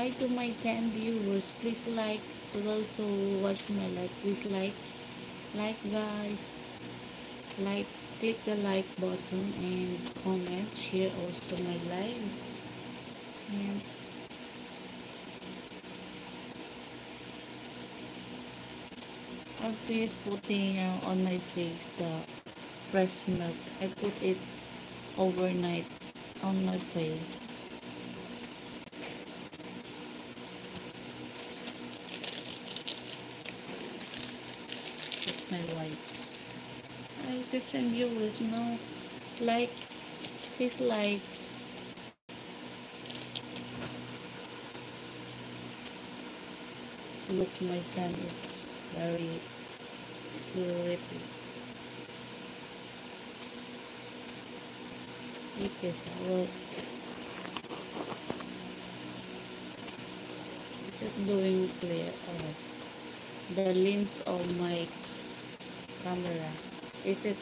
Hi to my 10 viewers. Please like, to those who watch my live, please like guys, like, click the like button and comment, share also my live. And I'm please putting on my face the fresh milk. I put it overnight on my face. It's my wipes. Hi, 15 viewers. No, like, please like. Look, my son is very sleepy because I will. Is it doing clear? Oh, the lens of my camera. Is it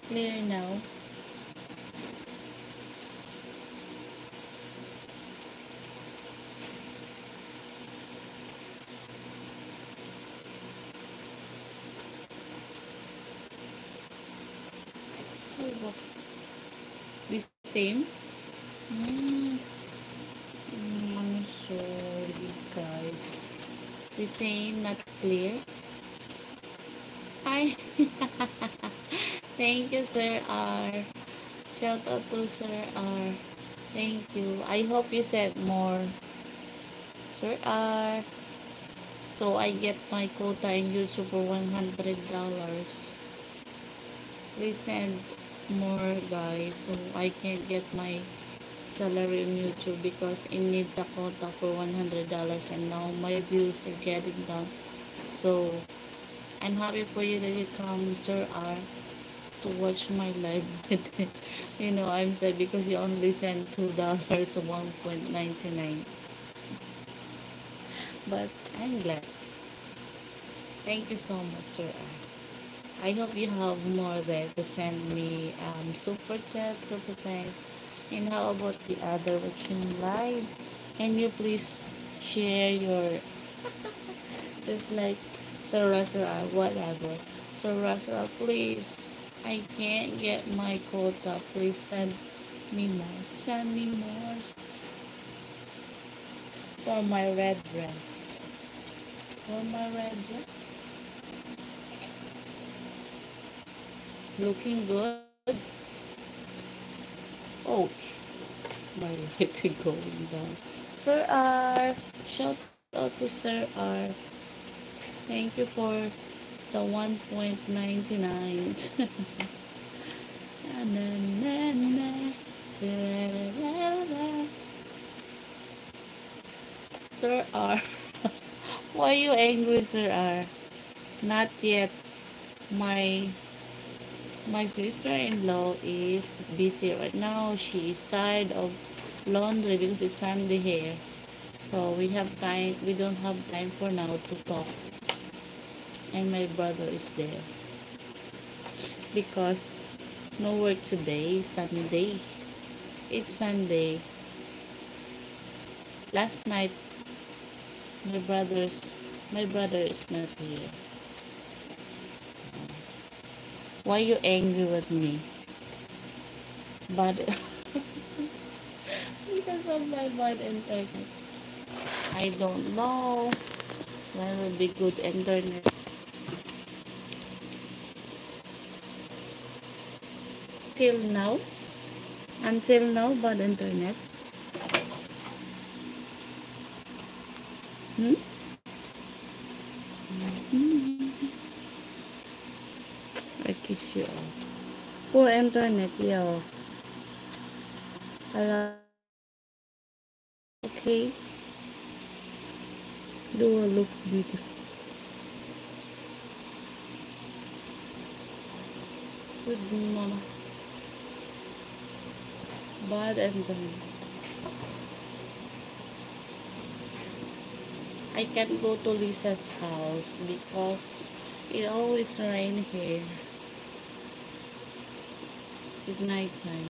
clear now? Oh, the same? Mm, I'm sorry, guys. The same, not clear. Hi. Thank you, Sir R. Shout out to Sir R. Thank you. I hope you said more, Sir R. So I get my quota in YouTube for $100. Please send more, guys, so I can get my salary on YouTube because it needs a quota for $100 and now my views are getting down. So I'm happy for you that you come, Sir R, to watch my live. You know, I'm sad because you only send $2, 1.99. But I'm glad. Thank you so much, Sir R. I hope you have more there to send me super chat, super thanks. And how about the other watching live? Can you please share your just like Sir Russell, whatever. Sir Russell, please. I can't get my quota. Please send me more. Send me more for my red dress. For my red dress. Looking good. Oh, my light is going down. Sir R, shout out to Sir R. Thank you for the 1.99. Sir R, why are you angry, Sir R? Not yet. My my sister-in-law is busy right now. She is tired of laundry because it's Sunday here. So we have time. We don't have time for now to talk. And my brother is there because no work today. Sunday. It's Sunday. Last night, my brother's my brother is not here. Why you angry with me? But because of my bad internet. I don't know when will be good internet. Till now, until now, bad internet. Hmm? I kiss you all. Poor internet, yo. Hello. Okay. Do I look beautiful? Good mama. Bad internet. I can't go to Lisa's house because it always rain here. It's night time.